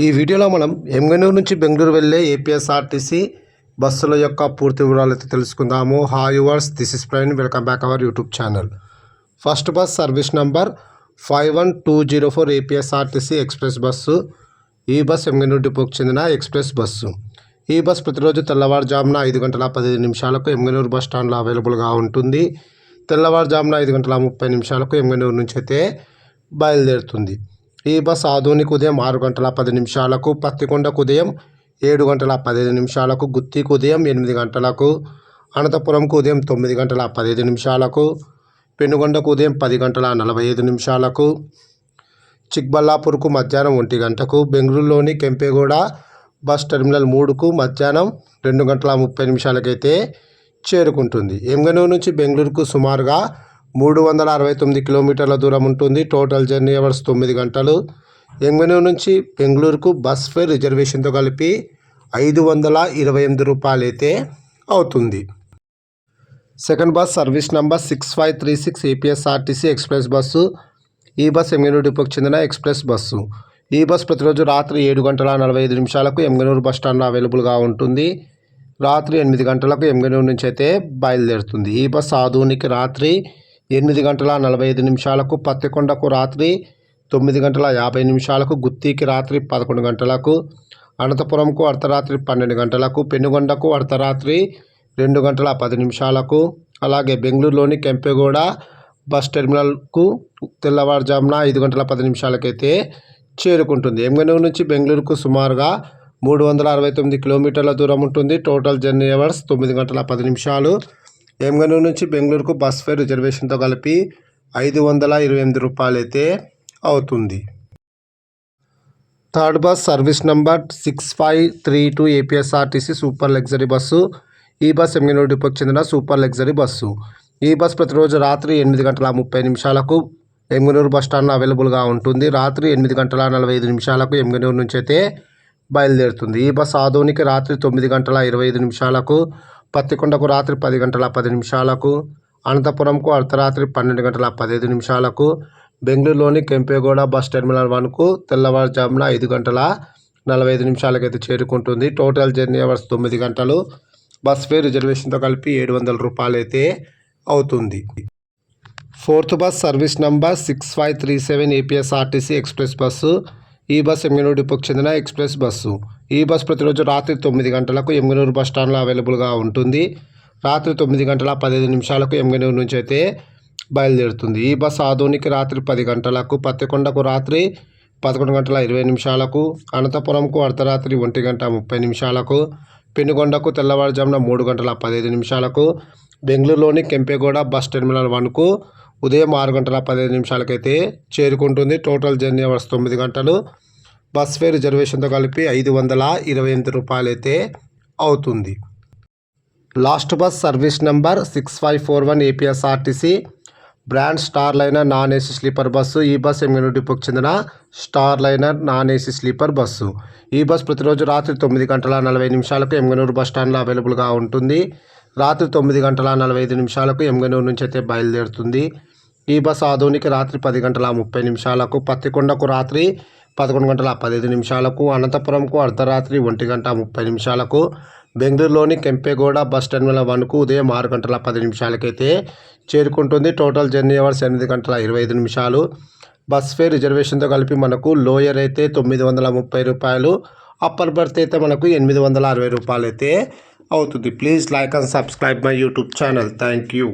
ఈ వీడియోలో మనం ఎమ్గనూరు నుంచి బెంగళూరు వెళ్ళే ఏపీఎస్ఆర్టీసీ బస్సుల యొక్క పూర్తి వివరాలు అయితే తెలుసుకుందాము. Hi yours, this is Praveen, welcome back our YouTube channel. First bus service number 51204 APSRTC express bus. ఈ బస్ ఎమ్గనూరు డిపోకి చెందిన ఎక్స్ప్రెస్ బస్సు. ఈ బస్ ప్రతిరోజు తెల్లవారుజామున 5:15 ఎమ్గనూరు బస్ స్టాండ్లో అవైలబుల్గా ఉంటుంది. తెల్లవారుజామున 5:30 ఎమ్గనూరు నుంచి అయితే బయలుదేరుతుంది. ఈ బస్ ఆదోనికి ఉదయం 6:10, పత్తికొండకు ఉదయం 7:15, గుత్తికి ఉదయం 8 గంటలకు, అనంతపురంకు ఉదయం 9:15, పెనుగొండకు ఉదయం 10:45, చిక్బల్లాపూర్కు మధ్యాహ్నం 1 గంటకు, బెంగళూరులోని కెంపెగౌడ బస్ టెర్మినల్ 3కు మధ్యాహ్నం 2:30 అయితే చేరుకుంటుంది. ఎమ్గనూరు నుంచి బెంగళూరుకు సుమారుగా 369 కిలోమీటర్ల దూరం ఉంటుంది. టోటల్ జర్నీ అవర్స్ 9 గంటలు. ఎమ్గనూరు నుంచి బెంగళూరుకు బస్ ఫేర్ రిజర్వేషన్తో కలిపి 528 రూపాయలు అయితే అవుతుంది. Second bus service number 6536 APSRTC express bus. ఈ బస్ ఎమ్గనూరు డిపోకి చెందిన ఎక్స్ప్రెస్ బస్సు. ఈ బస్ ప్రతిరోజు రాత్రి 7:45 ఎమ్గనూరు బస్ స్టాండ్లో అవైలబుల్గా ఉంటుంది. రాత్రి 8 గంటలకు ఎమ్గనూరు నుంచి అయితే బయలుదేరుతుంది. ఈ బస్ ఆదోనికి రాత్రి 8:45, పత్తికొండకు రాత్రి 9:50, గుత్తికి రాత్రి 11 గంటలకు, అనంతపురంకు అర్ధరాత్రి 12 గంటలకు, పెనుగొండకు అర్ధరాత్రి 2:10, అలాగే బెంగళూరులోని కెంపెగౌడ బస్ టెర్మినల్కు తెల్లవారుజామున 5:10 అయితే చేరుకుంటుంది. ఎమ్గనూరు నుంచి బెంగళూరుకు సుమారుగా 369 కిలోమీటర్ల దూరం ఉంటుంది. Total journey hours 9:10. ఎమ్గనూరు నుంచి బెంగళూరుకు బస్ ఫేర్ రిజర్వేషన్తో కలిపి 528 రూపాయలు అయితే అవుతుంది. Third bus service number 6532 APSRTC super luxury bus. ఈ బస్ ఎమ్గనూరు డిపోకి చెందిన సూపర్ లగ్జరీ బస్సు. ఈ బస్ ప్రతిరోజు రాత్రి 8:30 ఎమ్గనూరు బస్ స్టాండ్లో అవైలబుల్గా ఉంటుంది. రాత్రి 8:45 ఎమ్గనూరు నుంచి అయితే బయలుదేరుతుంది. ఈ బస్ ఆదోనికి రాత్రి 9:25, పత్తికొండకు రాత్రి 10:10, అనంతపురంకు అర్ధరాత్రి 12:15, బెంగళూరులోని కెంపెగౌడ బస్ టెర్మినల్ 1కు తెల్లవారుజామున 5:45 అయితే చేరుకుంటుంది. టోటల్ జర్నీ అవర్స్ 9 గంటలు. బస్ ఫేర్ రిజర్వేషన్తో కలిపి 700 రూపాయలు అయితే అవుతుంది. Fourth bus service number 6537 APSRTC express bus. ఈ బస్ ఎమ్గనూరు డిపోకి చెందిన ఎక్స్ప్రెస్ బస్సు. ఈ బస్ ప్రతిరోజు రాత్రి 9 గంటలకు ఎమ్గనూరు బస్ స్టాండ్లో అవైలబుల్గా ఉంటుంది. రాత్రి 9:15 ఎమ్గనూరు నుంచి అయితే బయలుదేరుతుంది. ఈ బస్ ఆదోనికి రాత్రి 10 గంటలకు, పత్తికొండకు రాత్రి 11:20, అనంతపురంకు అర్ధరాత్రి 1:30, పెనుగొండకు తెల్లవారుజామున 3:15, బెంగళూరులోని కెంపెగౌడ బస్ టెర్మినల్ 1కు ఉదయం 6:15 అయితే చేరుకుంటుంది. టోటల్ జర్నీ అవర్స్ 9 గంటలు. బస్ ఫేర్ రిజర్వేషన్తో కలిపి 528 రూపాయలు అయితే అవుతుంది. Last bus service number 6541 APSRTC brand star liner non AC sleeper bus. ఈ బస్ ఎమ్గనూరు డిపోకి చెందిన star liner non AC sleeper bus. ఈ బస్ ప్రతిరోజు రాత్రి 9:40 ఎమ్గనూరు బస్ స్టాండ్లో అవైలబుల్గా ఉంటుంది. రాత్రి 9:45 ఎమ్గనూరు నుంచి అయితే బయలుదేరుతుంది. ఈ బస్ ఆదోనికి రాత్రి 10:30, పత్తికొండకు రాత్రి 11:15, అనంతపురంకు అర్ధరాత్రి 1:30, బెంగళూరులోని కెంపెగౌడ బస్ టెర్మినల్ 1కు ఉదయం 6:10 అయితే చేరుకుంటుంది. Total journey hours 8:25. Bus fare రిజర్వేషన్తో కలిపి మనకు లోయర్ అయితే 930 రూపాయలు, అప్పర్ బర్త్ అయితే మనకు 860 రూపాయలు అయితే అవుతుంది. Please like and subscribe my YouTube channel. Thank you.